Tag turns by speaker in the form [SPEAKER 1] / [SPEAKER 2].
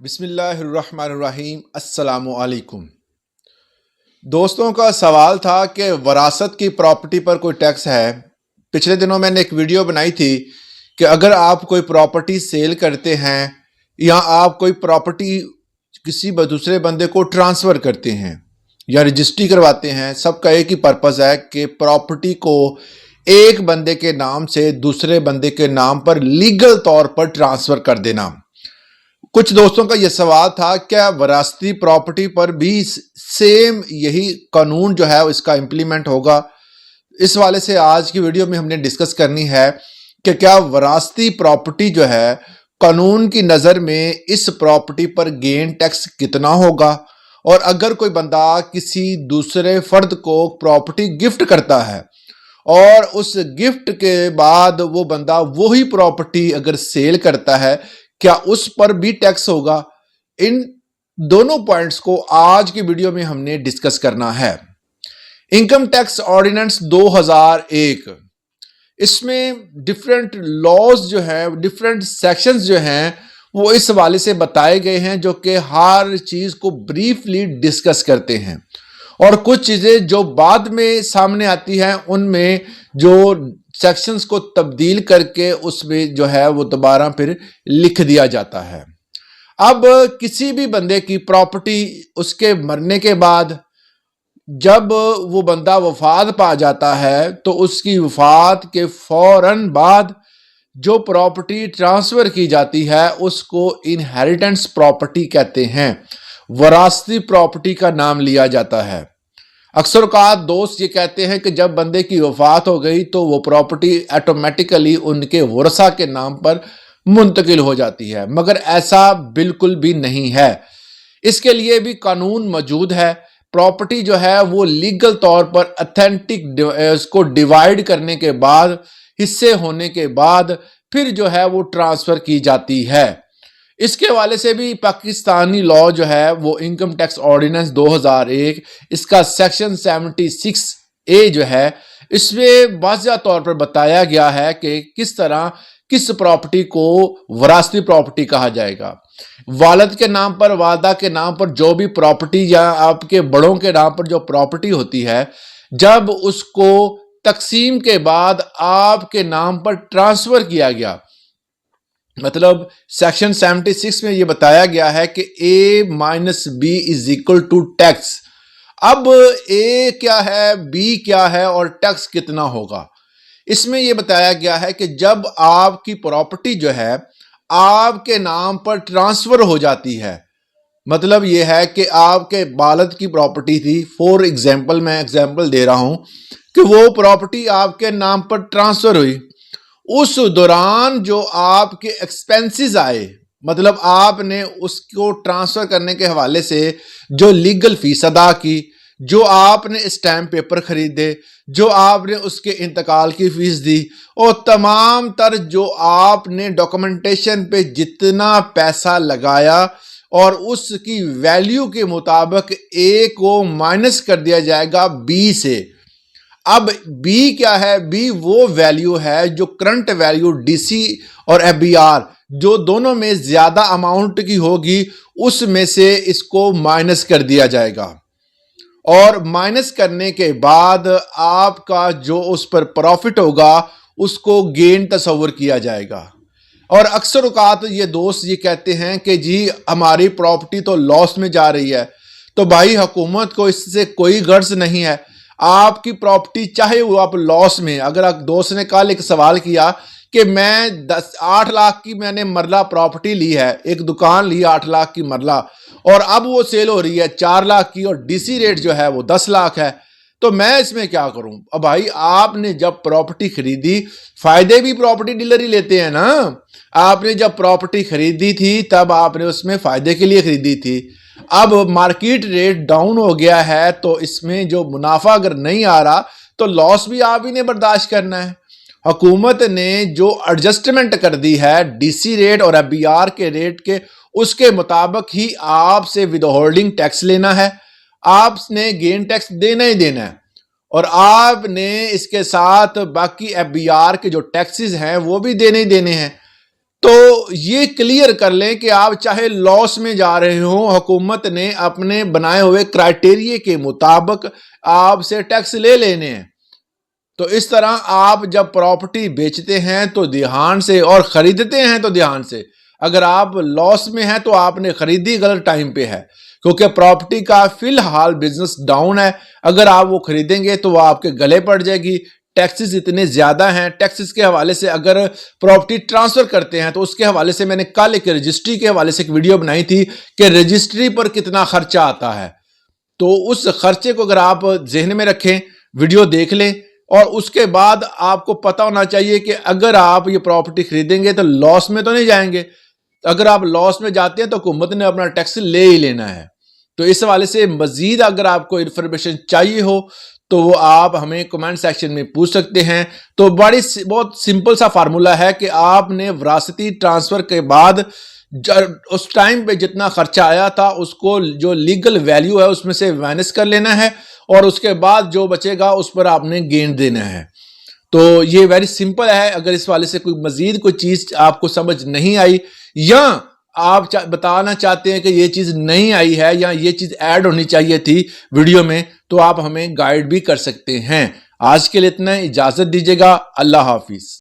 [SPEAKER 1] बिस्मिल्लाहिर्रहमानिर्रहीम अस्सलामुअलैकुम। दोस्तों का सवाल था कि वरासत की प्रॉपर्टी पर कोई टैक्स है। पिछले दिनों मैंने एक वीडियो बनाई थी कि अगर आप कोई प्रॉपर्टी सेल करते हैं या आप कोई प्रॉपर्टी किसी दूसरे बंदे को ट्रांसफ़र करते हैं या रजिस्ट्री करवाते हैं, सबका एक ही पर्पज़ है कि प्रॉपर्टी को एक बंदे के नाम से दूसरे बंदे के नाम पर लीगल तौर पर ट्रांसफ़र कर देना। कुछ दोस्तों का यह सवाल था, क्या वरासती प्रॉपर्टी पर भी सेम यही कानून जो है इसका इम्प्लीमेंट होगा। इस वाले से आज की वीडियो में हमने डिस्कस करनी है कि क्या वरासती प्रॉपर्टी जो है कानून की नज़र में इस प्रॉपर्टी पर गेन टैक्स कितना होगा, और अगर कोई बंदा किसी दूसरे फर्द को प्रॉपर्टी गिफ्ट करता है और उस गिफ्ट के बाद वो बंदा वही प्रॉपर्टी अगर सेल करता है, क्या उस पर भी टैक्स होगा। इन दोनों पॉइंट्स को आज की वीडियो में हमने डिस्कस करना है। इनकम टैक्स ऑर्डिनेंस 2001, इसमें डिफरेंट लॉज जो है, डिफरेंट सेक्शंस जो हैं वो इस हवाले से बताए गए हैं, जो कि हर चीज को ब्रीफली डिस्कस करते हैं, और कुछ चीजें जो बाद में सामने आती हैं उनमें जो सेक्शंस को तब्दील करके उसमें जो है वो दोबारा फिर लिख दिया जाता है। अब किसी भी बंदे की प्रॉपर्टी उसके मरने के बाद जब वो बंदा वफात पा जाता है तो उसकी वफात के फौरन बाद जो प्रॉपर्टी ट्रांसफर की जाती है उसको इनहेरिटेंस प्रॉपर्टी कहते हैं, वरासती प्रॉपर्टी का नाम लिया जाता है। अक्सर औकात दोस्त ये कहते हैं कि जब बंदे की वफात हो गई तो वो प्रॉपर्टी ऑटोमेटिकली उनके वरसा के नाम पर मुंतकिल हो जाती है, मगर ऐसा बिल्कुल भी नहीं है। इसके लिए भी कानून मौजूद है। प्रॉपर्टी जो है वो लीगल तौर पर अथेंटिक उसको डिवाइड करने के बाद, हिस्से होने के बाद फिर जो है वो ट्रांसफर की जाती है। इसके हवाले से भी पाकिस्तानी लॉ जो है वो इनकम टैक्स ऑर्डिनेंस 2001, इसका सेक्शन 76A जो है, इसमें वाज़िया तौर पर बताया गया है कि किस तरह किस प्रॉपर्टी को वरासती प्रॉपर्टी कहा जाएगा। वालिद के नाम पर, वालदा के नाम पर जो भी प्रॉपर्टी या आपके बड़ों के नाम पर जो प्रॉपर्टी होती है, जब उसको तकसीम के बाद आपके नाम पर ट्रांसफर किया गया, मतलब सेक्शन 76 में यह बताया गया है कि A minus B is equal to tax. अब A क्या है, B क्या है और टैक्स कितना होगा, इसमें यह बताया गया है कि जब आपकी प्रॉपर्टी जो है आपके नाम पर ट्रांसफर हो जाती है, मतलब यह है कि आपके वालिद की प्रॉपर्टी थी, फॉर एग्जाम्पल मैं एग्जाम्पल दे रहा हूं कि वो प्रॉपर्टी आपके नाम पर ट्रांसफर हुई, उस दौरान जो आपके एक्सपेंसेस आए, मतलब आपने उसको ट्रांसफर करने के हवाले से जो लीगल फीस अदा की, जो आपने स्टैम्प पेपर खरीदे, जो आपने उसके इंतकाल की फीस दी, और तमाम तर जो आपने डॉक्यूमेंटेशन पे जितना पैसा लगाया और उसकी वैल्यू के मुताबिक A को माइनस कर दिया जाएगा B से। अब B क्या है, B वो वैल्यू है जो करंट वैल्यू DC और FBR जो दोनों में ज्यादा अमाउंट की होगी उसमें से इसको माइनस कर दिया जाएगा, और माइनस करने के बाद आपका जो उस पर प्रॉफिट होगा उसको गेन तस्वर किया जाएगा। और अक्सर औकात ये दोस्त ये कहते हैं कि जी हमारी प्रॉपर्टी तो लॉस में जा रही है, तो भाई हुकूमत को इससे कोई गर्ज नहीं है। आपकी प्रॉपर्टी चाहे वो आप लॉस में, अगर आप दोस्त ने कल एक सवाल किया कि मैं 8 लाख की मैंने मरला प्रॉपर्टी ली है, एक दुकान ली 8 लाख की मरला, और अब वो सेल हो रही है 4 लाख की और DC रेट जो है वो 10 लाख है, तो मैं इसमें क्या करूं। अब भाई आपने जब प्रॉपर्टी खरीदी, फायदे भी प्रॉपर्टी डीलर ही लेते हैं ना। आपने जब प्रॉपर्टी खरीदी थी तब आपने उसमें फायदे के लिए खरीदी थी। अब मार्केट रेट डाउन हो गया है तो इसमें जो मुनाफा अगर नहीं आ रहा तो लॉस भी आप ही ने बर्दाश्त करना है। हुकूमत ने जो एडजस्टमेंट कर दी है DC रेट और FBR के रेट के, उसके मुताबिक ही आपसे विद होल्डिंग टैक्स लेना है, आपने गेन टैक्स देना ही देना है, और आपने इसके साथ बाकी FBR के जो टैक्सेस हैं वो भी देने ही देने हैं। तो ये क्लियर कर लें कि आप चाहे लॉस में जा रहे हो, हुकूमत ने अपने बनाए हुए क्राइटेरिया के मुताबिक आपसे टैक्स ले लेने हैं। तो इस तरह आप जब प्रॉपर्टी बेचते हैं तो ध्यान से, और खरीदते हैं तो ध्यान से। अगर आप लॉस में हैं तो आपने खरीदी गलत टाइम पे है, क्योंकि प्रॉपर्टी का फिलहाल बिजनेस डाउन है। अगर आप वो खरीदेंगे तो वो आपके गले पड़ जाएगी। टैक्सेस इतने ज्यादा हैं। टैक्सेस के हवाले से अगर प्रॉपर्टी ट्रांसफर करते हैं तो उसके हवाले से मैंने कल एक रजिस्ट्री के हवाले से एक वीडियो बनाई थी कि रजिस्ट्री पर कितना खर्चा आता है। तो उस खर्चे को अगर आप जहन में रखें, वीडियो देख लें, और उसके बाद आपको पता होना चाहिए कि अगर आप ये प्रॉपर्टी खरीदेंगे तो लॉस में तो नहीं जाएंगे। अगर आप लॉस में जाते हैं तो हुकूमत ने अपना टैक्स ले ही लेना है। तो इस हवाले से मजीद अगर आपको इंफॉर्मेशन चाहिए हो तो वो आप हमें कमेंट सेक्शन में पूछ सकते हैं। तो बहुत सिंपल सा फार्मूला है कि आपने विरासती ट्रांसफर के बाद उस टाइम पे जितना खर्चा आया था उसको जो लीगल वैल्यू है उसमें से माइनस कर लेना है, और उसके बाद जो बचेगा उस पर आपने गेन देना है। तो ये वेरी सिंपल है। अगर इस वाले से कोई मजीद कोई चीज आपको समझ नहीं आई, या आप बताना चाहते हैं कि ये चीज नहीं आई है या ये चीज ऐड होनी चाहिए थी वीडियो में, तो आप हमें गाइड भी कर सकते हैं। आज के लिए इतना, इजाजत दीजिएगा। अल्लाह हाफिज।